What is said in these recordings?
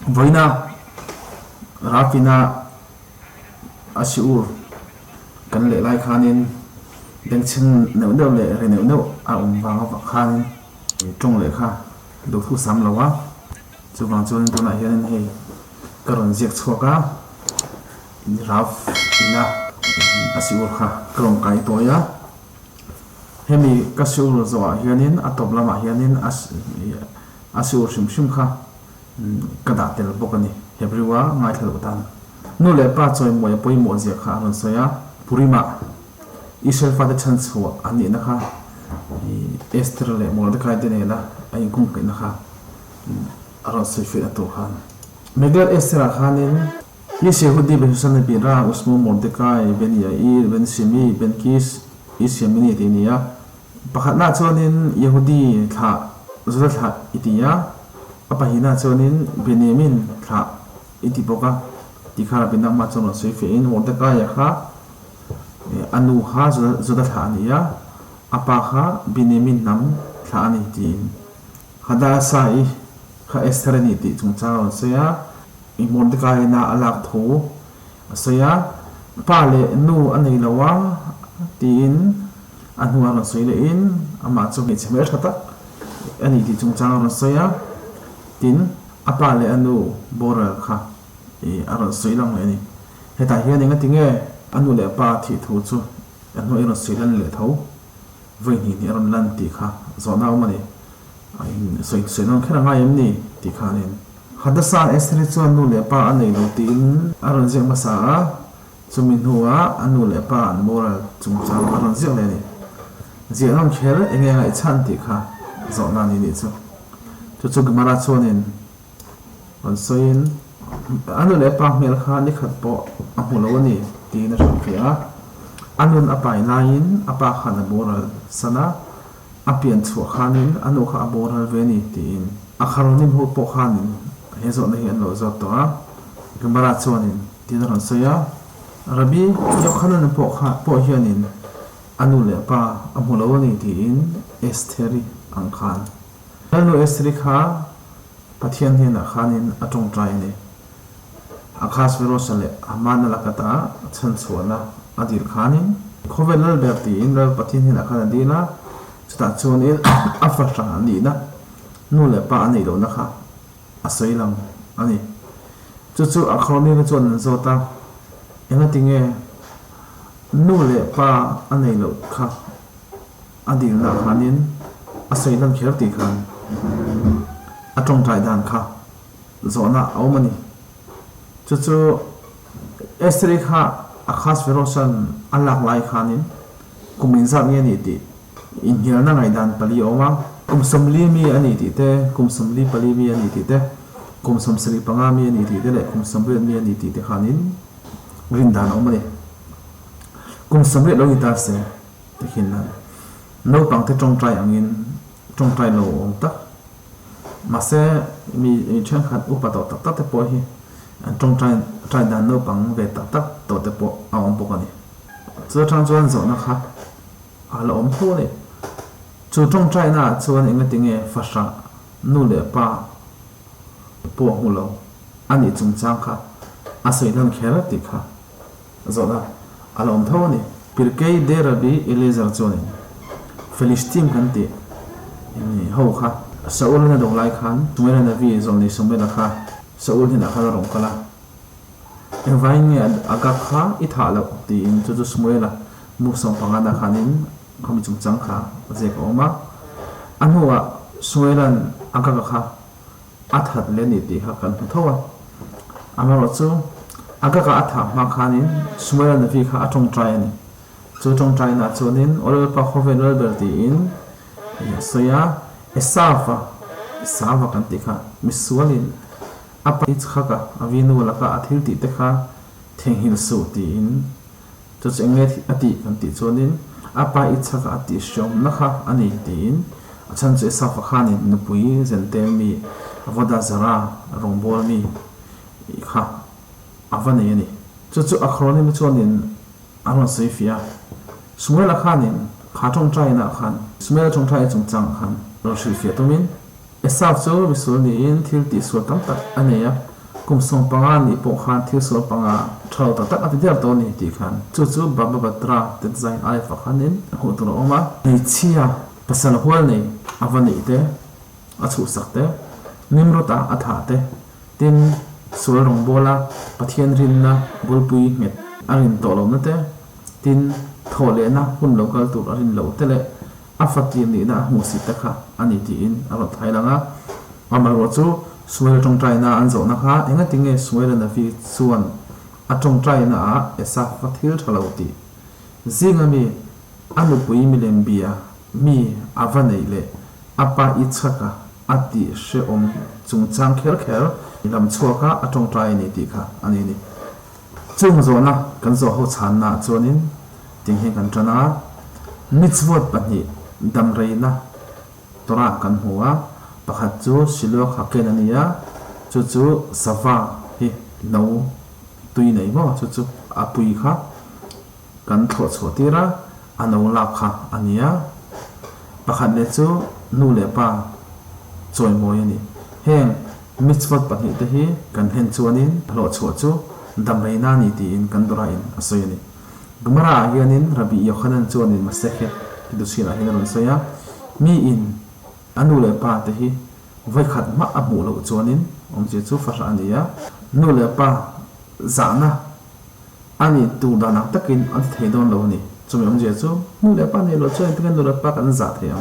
voina rafina asiur kan le lai khanin deng chen neu neu le re neu neu a wang wa khanin tong le kha do thu sam lawa chuwang chon tu na hian hei karon jek chhoka raf ina asiur kha krong kai toya hemi kasiur zo hianin atop lama hianin asiur shim kha kada tel bokani hebrewa ngai thal utan nu le pa choi moi poi mo je kha ron soya purima israel fa de chan chwa ani na kha esther le mo de kai de ne la ai kum kai na kha aron se fi ato khan megal esther khanin ni shehudi be husan bi ra usmo mordecai ben yair ben simi ben kis isyamini tinia pakhatna chonin yehudi tha zura tha itia apahina chonin benjamin tha itipoka tikhara binang ma chono seifein mordecai kha anu kha zura tha ania apa kha benjamin nam tha ani tin hada sai kha esther ni ti chungcha seya mordecai na alak thu seya pale nu anei lawa tin anu ron soile in ama chungi cheme thata ani ti chungcha ron soya tin apale anu boral kha aron soilang le ni heta hian inga tinge anu le pa thi thu chu anu ron soilan le tho voi ni ron lan ti kha zona mani ai soinon khera ngai ni ti kha nen hadasa esri chu anu le pa anei lo tin aron je masa chumin huwa anu le pa an moral chungcha aron je le ni je ron khel enge ngai chan ti kha zona ni ni chu gmara chonin on soin anu le pa mel kha ni khat po amulo ni ti na shofia anun apai lain apa khana moral sana apian chu khanin anu kha moral ve ni tin akharonim hu po khanin hezo na hi an lo zot to a gmara chonin tin ron soya rabi yokhanan po kha po hianin anu le pa amulo ni tin esteri ang khan anu esteri kha pathian hena khanin atong trai ne akhas verosale amana lakata chan chuana adir khanin khovelal berti inral pathin hena khana dina chuta chunil afatra ni na nu le pa ani lo na kha asailam ani chu akhroni na chon zota enga tinge nu le pa ani lo kha adir na khanin asailam kherti khan atong trai dan kha zona aumani chu estri kha akhas verosan alak lai khanin kumin za mi ani ti in hir na ngai dan pali oma kum samli mi ani ti te kum samli pali mi ani ti te kum samsri panga mi ani ti te le kum samre mi ani ti te khanin rin dan omani kum samre lo ita se tikhin na no pang te tong trai angin tong trai lo om tak mase mi chen khat upato tak tak te po hi trong trai dan no pang ve tak tak to te po aom po kani chu chang chuan zo na kha ala om tho le chu trong trai na chuan inga tinge fasha nu le pa po hulo ani chung chang kha asoi nan khera ti kha zo na ala om tho ni pirkei de rabi elezer choni filistin kan ti ni ho kha saul na dong lai khan tumela na vi zon ni somela kha saul ni na kha rong kala evai ni aga kha itha la ti in chu smuela mu som panga na khanin khom chung chang kha je ko ma anhuwa smuelan aga kha athat le ni ti ha kan thowa amaro chu aga ka atha ma khanin smuelan na vi kha atong try ni chu tong try na chunin ol pa khovel berti in soya esafa kan tikha misualin apa ichkhaka avinu laka athil ti tekha thengil su ti in chu chenge ati kan ti chonin apa ichkhaka ati shom nakha ani tin achan che esafa khanin nupui zentem mi avoda zara rongbol mi kha avane yani chu akronim chonin aron seifia sumela khanin khatong trai na khan sumela thong trai chung chang khan roshil fiatomin esaf so bisul ni in thil ti so tam tak aneya kum song panga ni po khan thil so panga thalo tak ati der to ni ti khan chu baba batra te design ai fa khanin hu tur oma ni chia pasal hol nei avani te achu sakte nimrota atha te tin sul rong bola pathian rin na bulpui met arin to lo na te tin thole na hun local tur arin lo tele afati ni na musi ta kha ani ti in aro thailanga amaro chu suai tong trai na an zo na kha enga tinge suai na fi chuan a tong trai na a esa fathil thalo ti zingami anu pui milem bia mi avanei le apa ichaka ati she om chungchang khel lam chuaka a tong trai ni ti kha ani ni chung zo na kan zo ho chan na chuanin ting he kan tana mitzvot pani dam reina tora kan huwa pakhat chu silok haken ania chu sava hi no tui nei mo chu apui kha kan tho chotira ano la kha ania pakhat le chu nu le pa choi moi ani heng mitzvot pani te hi kan hen chuanin lo chu chu dam reina ni ti in kan dora in asoi ani gumara hianin rabi yohanan chuanin masakhe dusina hinan soya mi in anu le pa te hi vai khat ma amu lo chuanin omje chu fa ania nu le pa zana ani tu dana takin an theidon lo ni chumi omje chu nu le pa ne lo chuan takin nu le pa kan za thiam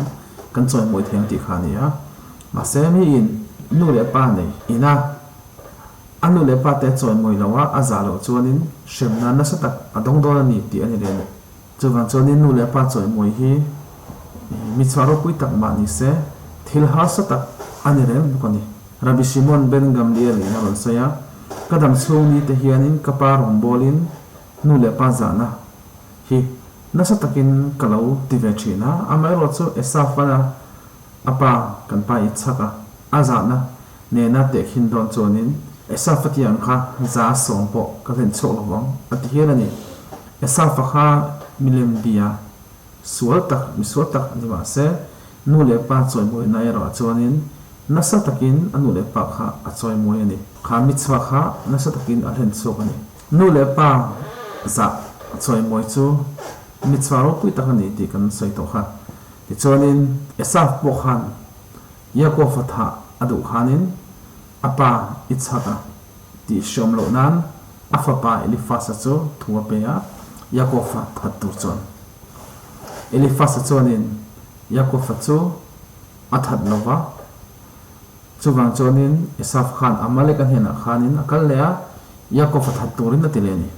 kan choi moi thiam ti khania ma se mi in nu le pa nei ina anu le pa te choi moi lawa aza lo chuanin shemna na satak adong don ani ti ani le chuwan chuanin nu le pa choi moi hi mi charo pui tak ma ni se thil ha satak ani rem koni Rabbi Shimon ben Gamliel na ron saya kadam chung ni te hianin kapar bolin nu le pa zana hi nasa takin kalau tive thina amai ro chu esafana apa kan pa ichaka azana ne na te khin don chonin esafatiang kha za song po ka len chok lawang ati hianani esafa kha milem bia sual tak ni ma se nu le pa choi moi na ro chonin nasa takin anu le pa kha a choi moi ani kha mitzwa kha nasa takin a len chok ani nu le pa za choi moi chu mitzwa ro pui takani ti kan sai to kha ti chonin esaf po khan yakov atha adu khanin apa ichaka ti shom lo nan afapa elifasa chu thuwa pe ya yakov thattu chon elifasa chonin yakov chu athat lova chuwang chonin esaf khan amalek an hena khanin akal leya yakov thatturin na tileni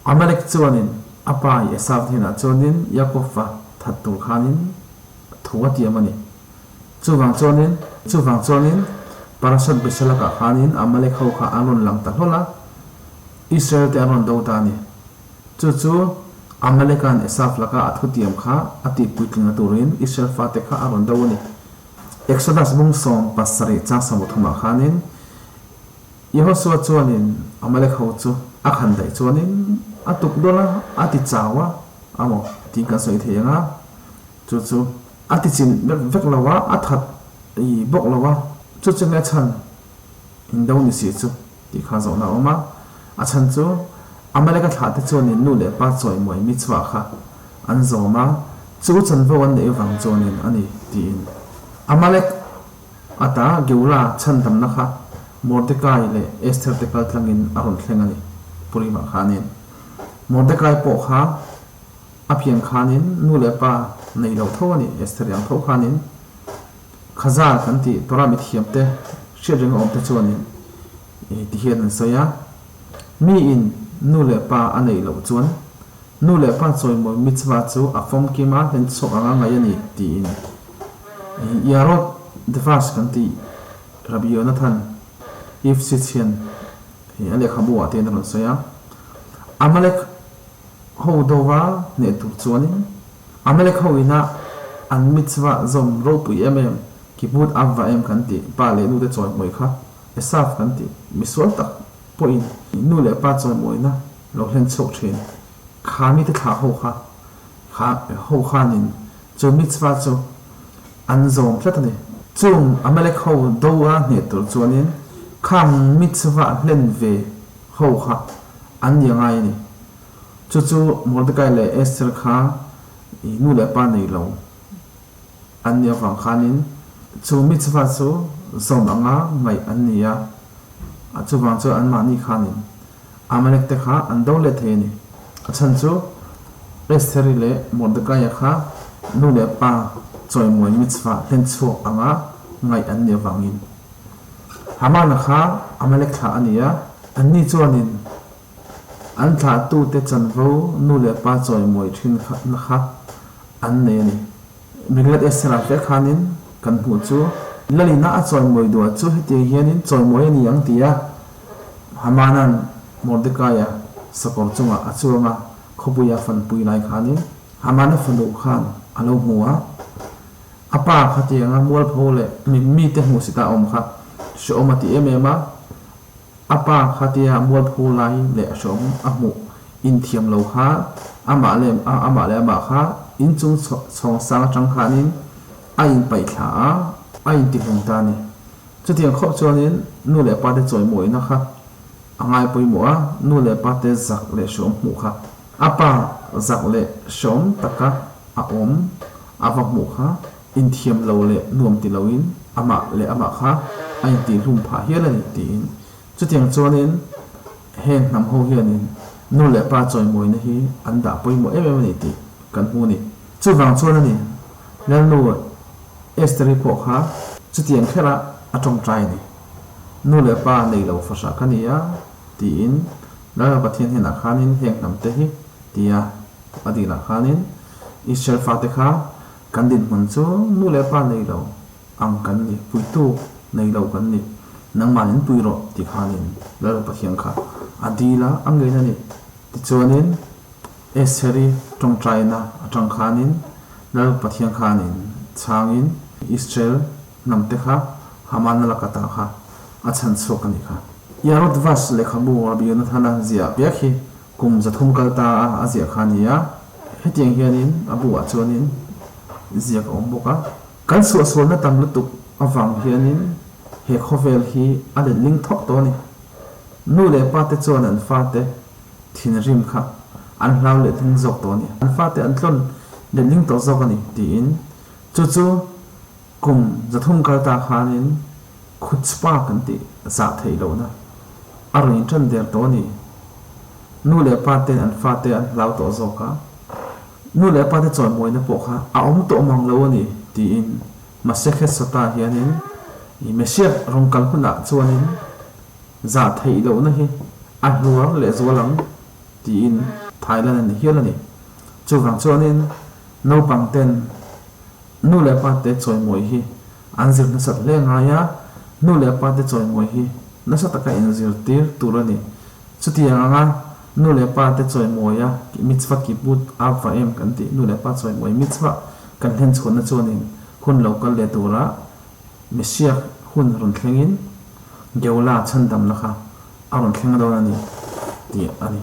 amalek chonin apa esaf hena chonin yakov thattu khanin thuwa ti amani chuwang chonin parashat besalaka khanin amalek ho kha anon lang ta hola israel te anon do ta ni chu amalekan esaf laka athutiam kha ati puitling turin israel fa te kha aron do ni exodus bung som pasari cha samuthuma khanin yehosua chuanin amalek ho chu akhan dai chuanin atuk dola ati chawa amo tingka soi theyanga chu ati chin vek lawa athat I bok lawa chu changa chan indau ni si chu ti kha zo na oma a chan chu amaleka tha te chonin nu le pa choi moi mi chwa kha an zo ma chu chan vo an ne wang chonin ani tin amalek ata geula chan dam na kha Mordecai le Esther te kal tlangin aron thlengani purima khanin Mordecai po kha aphian khanin nu le pa nei lo thawani Esther yang thaw khanin khaza kanti tora mi thiamte shering om te chuanin ti hian soya mi in nu le pa anei lo chuan nu le pa choi mo mitzwa chu afom kima ten chok anga ngai ani ti in yarot the fast kanti Rabbi Yonathan if sithian ale khabu ate na soya amalek ho dowa ne tu chuanin amalek ho ina an mitzwa zom ro pu emem kibut avva em kanti pa le nu de choi moi kha esaf kanti misol tak point nu le pa choi moi na lo hlen chok thin kha mi te kha ho kha nin chu mitzwa chu an zom tlatani chung amalek ho dowa ne tur chuanin khang mitzvah len ve ho kha an yangai ni chu Mordecai le Esther kha nu le pa nei lo an ya wang khanin chu mitzvah chu zom anga ngai an nia a chu wang chu an ma ni khanin Amalek te kha an do le the ni achan chu Esther le Mordecai kha nu le pa choi moi mitzvah len chu anga ngai an nia wangin Haman kha Amalek kha ania an ni chuanin an thla tu te chan vo nu le pa choi moi thin kha na kha an ne ni miglat Esther fe khanin kan hu chu lalina a choi moi do chu heti hianin choi moi ni ang tia Hamanan Mordecai sakor chunga achunga khobuya fan pui lai khanin Hamana fandu khan alo muwa apa khatianga mol phole mi te hu sita om kha shomati emema apa khatia mol phulai le shom amu in thiam lo kha ama le ama kha in chung chong sang chang khanin ain pai kha ain ti hung ta ni chutiang kho chonin nu le pa de choi moi na kha angai poi mo nu le pa te zak le shom mu kha apa zak le shom taka a om avak mu kha in thiam lo le nuam ti loin ama le ama kha ain ti lum pha hian ni tin chutiang chonin heng nam ho hianin nu le pa choi moi na hi anda poi mo em ni ti kan hu ni chu wang chona ni lan nu Esther ko kha chutiang khera atong trai ni nu le pa nei lo fa sa kania tin la pathian hena khanin heng nam te hi tia adila khanin Israel fa te kha kandin mun chu nu le pa nei lo ang kan ni puitu nei lo kan ni nang manin puiro ti khanin la pathian kha adila angai na ni ti chonin Esther tong trai na atang khanin la pathian khanin changin Israel nam te kha Haman la kata kha achan chok ani kha yarot vas le khabu abiona thana zia biakhi kum zathum kalta azia khania hetiang hianin abu achonin zia ka omboka kan so na tam lutuk awang hianin he khovel hi ale ling thok to ni nu le pa te chon an fa te thin rim kha an hlau le thing zok to ni an fa te an tlon le ling to zok ani tin chu kum zathum kalta khanin khutspa kan ti za thei lo na arin chan der to ni nu le pa te an fa te an hlau to zoka nu le pa te chon moi na po kha a om to mang lo ni ti in masakhe sata hianin i mesia rong kal khuna chuanin za thei lo na hi a hnuar le zolang ti in Thailand ni hialani chu wang chuanin no pang ten nu le pa te choi moi hi anzir na sat le nga ya nu le pa te choi moi hi na sa taka in zir tir turani chutia nga nu le pa te choi moi ya mitzvah ki put ava em kan ti nu le pa choi moi mitzvah kan hen chhon na chuanin hun local le tura mesia hun ron thlengin geula chandam lakha aron thleng do ani ti ani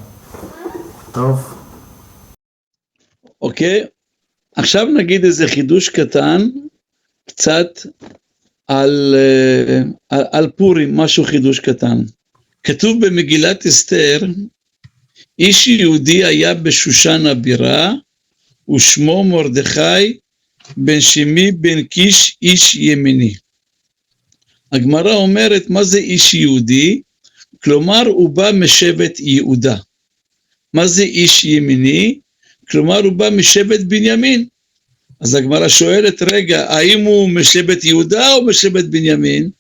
טוב. אוקיי, עכשיו נגיד איזה חידוש קטן, קצת על פורים, משהו חידוש קטן. כתוב במגילת אסתר, איש יהודי היה בשושן הבירה, ושמו מרדכי בן שמי בן קיש איש ימיני. הגמרא אומרת, מה זה איש יהודי? כלומר, הוא בא משבט יהודה. מה זה איש ימיני? כלומר, הוא בא משבט בנימין. אז הגמרא שואלת, רגע, האם הוא משבט יהודה או משבט בנימין?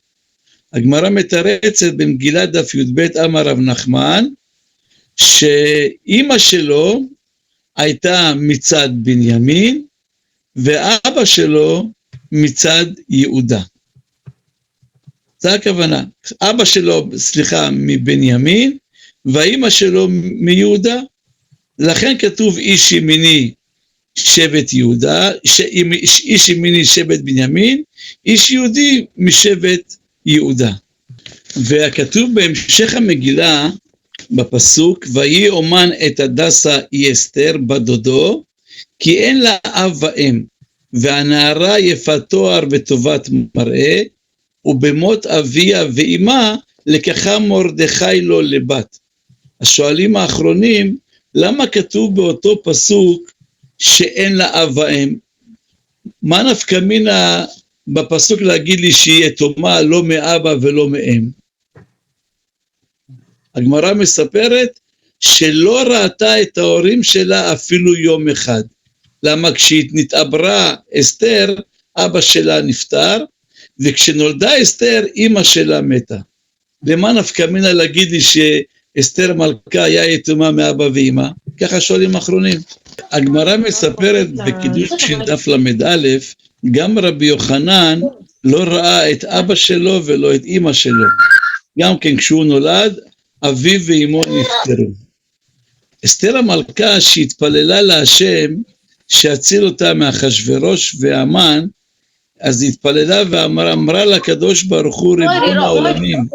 הגמרא מתרצת במגילת דף י"ב אמר רב נחמן, שאימא שלו הייתה מצד בנימין, ואבא שלו מצד יהודה. זה הכוונה. אבא שלו, מבנימין, והאימא שלו מיהודה. לכן כתוב איש ימיני שבט יהודה, איש ימיני שבט בנימין, איש יהודי משבט יהודה. והכתוב בהמשך המגילה, בפסוק, ויהי אומן את הדסה היא אסתר בדודו, כי אין לה אב ואם, והנערה יפת תואר וטובת מראה, ובמות אביה ואימה לקחה מרדכי לו לבת. השואלים האחרונים, למה כתוב באותו פסוק שאין לה אב ואם? מה נפקא מינה בפסוק להגיד לי שהיא יתומה לא מאבא ולא מאם? הגמרא מספרת שלא ראתה את ההורים שלה אפילו יום אחד. למה? כשהיא נתעברה אסתר, אבא שלה נפטר, וכשנולדה אסתר, אמא שלה מתה. למה נפקא מינה להגיד לי שאסתר מלכה היה יתומה מאבא ואמא? ככה שואלים אחרונים. הגמרא מספרת בקידושין דף למד א', גם רבי יוחנן לא ראה את אבא שלו ולא את אמא שלו. גם כן כשהוא נולד, אביו ואמו נפטרו. אסתר המלכה שהתפללה להשם, שהציל אותה מאחשוורוש והמן, אז התפללה ואמרה לקדוש ברוך הוא ריבון העולמים,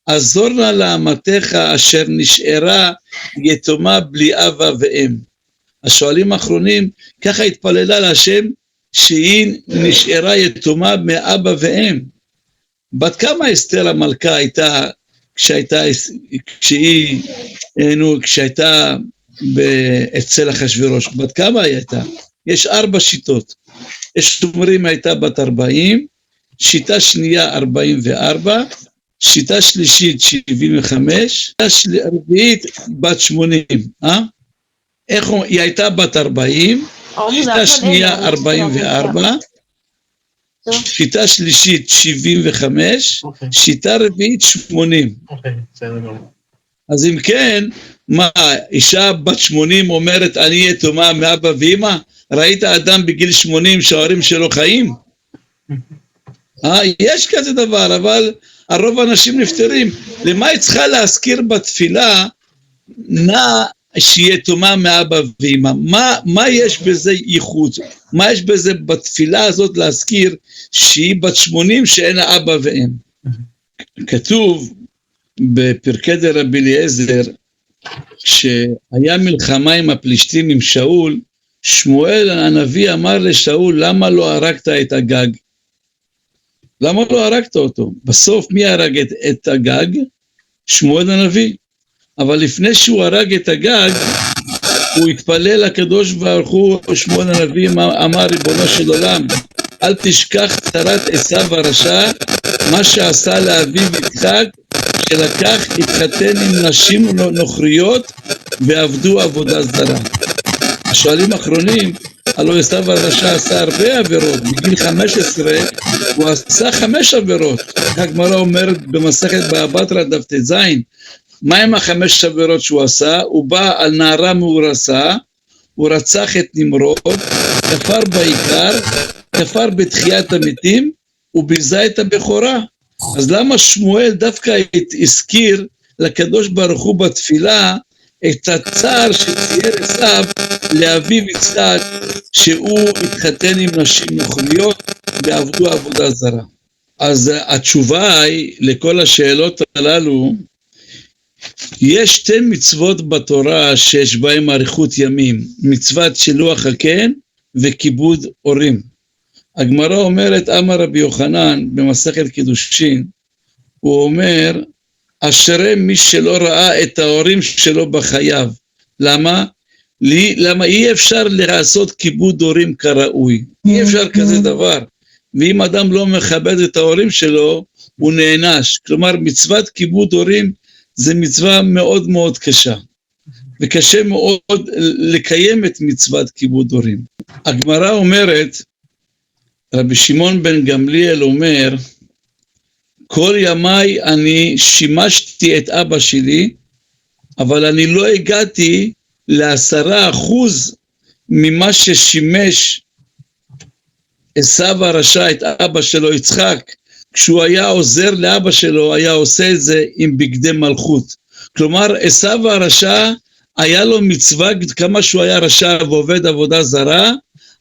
עזור נא לאמתך אשר נשארה יתומה בלי אבא ואם. השואלים האחרונים, ככה התפללה להשם שהיא נשארה יתומה מאבא ואם. בת כמה אסתר המלכה הייתה כשהייתה אצל אחשוורוש? בת כמה היא הייתה? יש 4 שיטות. יש אומרים הייתה בת 40, שיטה שנייה 44, שיטה שלישית 75, שיטה רביעית בת 80. היא הייתה בת 40, שיטה שנייה 44, שיטה שלישית 75, שיטה רביעית 80. אז אם כן, מה, אישה בת 80 אומרת אני יתומה מאבא ואמא? ראית אדם בגיל 80 שההורים שלו חיים? יש כזה דבר, אבל הרוב האנשים נפטרים. למה היא צריכה להזכיר בתפילה נא שהיא יתומה מאבא ואמא? מה יש בזה ייחוד? מה יש בזה בתפילה הזאת להזכיר שהיא בת 80 שאין לה אבא ואם? כתוב בפרקי דרבי אליעזר, כשהיה מלחמה עם הפלישתים עם שאול, שמואל הנביא אמר לשאול, למה לא הרגת את הגג? למה לא הרגת אותו? בסוף מי הרג את הגג? שמואל הנביא. אבל לפני שהוא הרג את הגג, הוא התפלל לקדוש ברוך הוא, שמואל הנביא אמר, ריבונו של עולם, אל תשכח צרת עשיו הרשע, מה שעשה לאביו יצחק, שלקח התחתן עם נשים נוכריות ועבדו עבודה זרה. השואלים האחרונים, הלוא עשיו הרשע עשה הרבה עבירות, בגיל 15 הוא עשה 5 עבירות. הגמרא אומרת במסכת בבא בתרא דף ט"ז, מה עם 5 עבירות שהוא עשה? הוא בא על נערה מאורסה, הוא רצח את נמרוד, כפר בעיקר, כפר בתחיית המתים, וביזה את הבכורה. אז למה שמואל דווקא הזכיר לקדוש ברוך הוא בתפילה את הצער שצייר עשיו לאביו יצחק, שהוא התחתן עם נשים נוכריות ועבדו עבודה זרה? אז התשובה היא לכל השאלות הללו, יש 2 מצוות בתורה שיש בהן אריכות ימים, מצוות שילוח הקן וכיבוד הורים. הגמרא אומרת, אמר רבי יוחנן במסכת קידושין, הוא אומר, אשרי מי שלא ראה את ההורים שלו בחייו. למה? למה אי אפשר לעשות כיבוד הורים כראוי, אי אפשר כזה דבר. ואם אדם לא מכבד את ההורים שלו, הוא נענש. כלומר, מצוות כיבוד הורים זה מצווה מאוד מאוד קשה, וקשה מאוד לקיים את מצוות כיבוד הורים. הגמרא אומרת, רבי שמעון בן גמליאל אומר, כל ימיי אני שימשתי את אבא שלי, אבל אני לא הגעתי ל10% ממה ששימש עשיו הרשע את אבא שלו יצחק, כשהוא היה עוזר לאבא שלו, היה עושה את זה עם בגדי מלכות. כלומר, עשיו הרשע היה לו מצווה, כמה שהוא היה רשע ועובד עבודה זרה,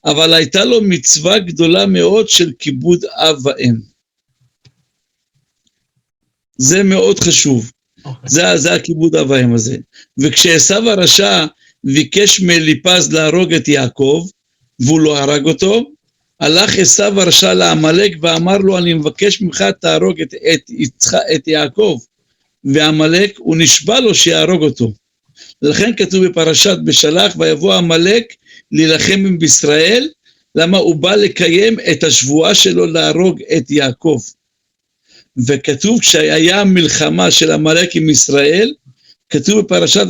אבל הייתה לו מצווה גדולה מאוד של כיבוד אב ואם. זה מאוד חשוב. זה הכיבוד אב ואם הזה. וכשעשיו הרשע ביקש מאליפז להרוג את יעקב, והוא לא הרג אותו, הלך עשיו הרשע לעמלק ואמר לו, אני מבקש ממך תהרוג את יעקב. ועמלק, הוא נשבע לו שיהרוג אותו. לכן כתוב בפרשת בשלח, ויבוא עמלק להילחם עם ישראל, למה הוא בא לקיים את השבועה שלו להרוג את יעקב. וכתוב כשהיה מלחמה של עמלק עם ישראל, כתוב בפרשת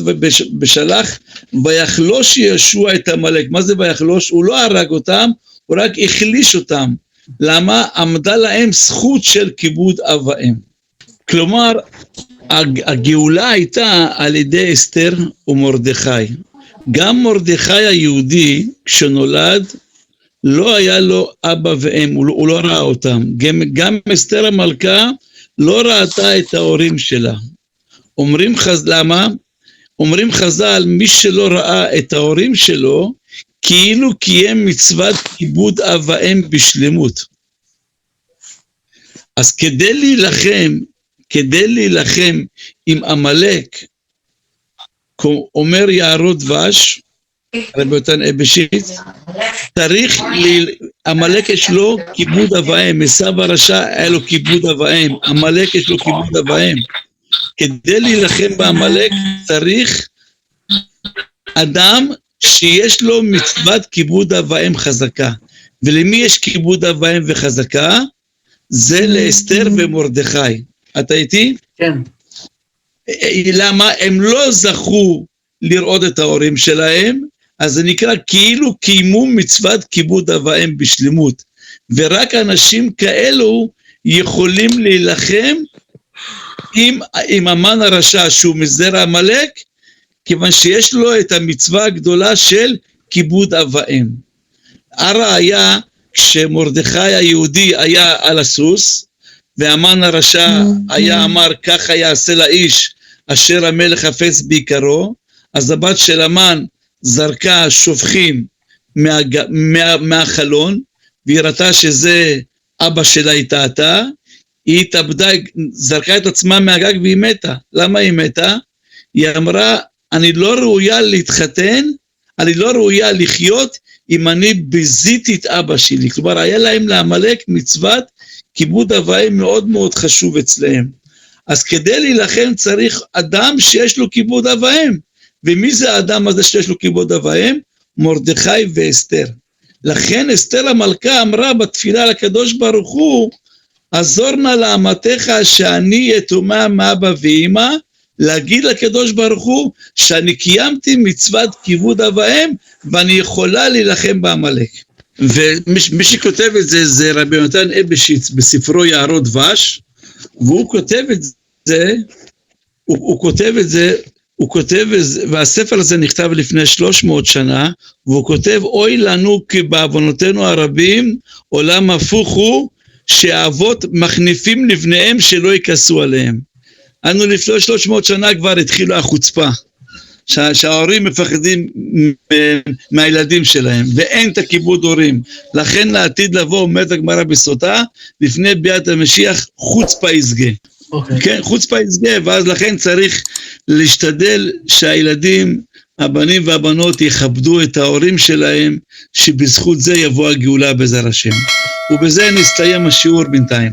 בשלח, ויחלוש ישוע את עמלק. מה זה ויחלוש? הוא לא הרג אותם, הוא רק החליש אותם. למה? עמדה להם זכות של כיבוד אב ואם. כלומר, הגאולה הייתה על ידי אסתר ומרדכי. גם מרדכי היהודי, כשנולד, לא היה לו אבא ואם, הוא לא ראה אותם. גם אסתר המלכה לא ראתה את ההורים שלה. למה? אומרים חז"ל, מי שלא ראה את ההורים שלו, כאילו קיים מצוות כיבוד אב ואם בשלמות. אז כדי להילחם עם עמלק, אומר יערות דבש, רבי יונתן אייבשיץ, צריך, עמלק יש לו כיבוד אב ואם, עשיו הרשע היה לו כיבוד אב ואם, עמלק יש לו כיבוד אב ואם. כדי להילחם בעמלק צריך אדם שיש לו מצוות כיבוד אב ואם חזקה. ולמי יש כיבוד אב ואם וחזקה? זה לאסתר ומרדכי. אתה איתי? כן. למה? הם לא זכו לראות את ההורים שלהם, אז זה נקרא כאילו קיימו מצוות כיבוד אב ואם בשלמות. ורק אנשים כאלו יכולים להילחם עם המן הרשע שהוא מזרע עמלק, כיוון שיש לו את המצווה הגדולה של כיבוד אב ואם. הראיה, כשמרדכי היהודי היה על הסוס, והמן הרשע היה אמר, כך יעשה לאיש אשר המלך חפץ בעיקרו, אז הבת של המן זרקה שופכים מהחלון, והיא ראתה שזה אבא שלה איתה, היא התאבדה, זרקה את עצמה מהגג והיא מתה. למה היא מתה? היא אמרה, אני לא ראויה להתחתן, אני לא ראויה לחיות, אם אני ביזיתי את אבא שלי. כלומר, היה להם לעמלק מצוות כיבוד אב ואם מאוד מאוד חשוב אצלהם. אז כדי להילחם צריך אדם שיש לו כיבוד אב ואם. ומי זה האדם הזה שיש לו כיבוד אב ואם? מרדכי ואסתר. לכן אסתר המלכה אמרה בתפילה לקדוש ברוך הוא, עזור נא לאמתך שאני יתומה מאבא ואמא, להגיד לקדוש ברוך הוא שאני קיימתי מצוות כיבוד אב ואם, ואני יכולה להילחם בעמלק. ומי שכותב את זה, זה רבי יונתן אייבשיץ בספרו יערות דבש, והוא כותב את זה, הוא כותב, והספר הזה נכתב לפני 300 שנה, והוא כותב, אוי לנו כי בעוונותינו הרבים, עולם הפוך הוא, שהאבות מחניפים לבניהם שלא יכעסו עליהם. אנו לפני 300 שנה כבר התחילו החוצפה, שההורים מפחדים מהילדים שלהם, ואין את הכיבוד הורים. לכן לעתיד לבוא, אומרת הגמרא בסוטה, לפני ביאת המשיח, חוצפה יסגה. כן, חוצפה יסגה, ואז לכן צריך להשתדל שהילדים, הבנים והבנות יכבדו את ההורים שלהם, שבזכות זה יבוא הגאולה בעזרת השם. ובזה נסתיים השיעור בינתיים.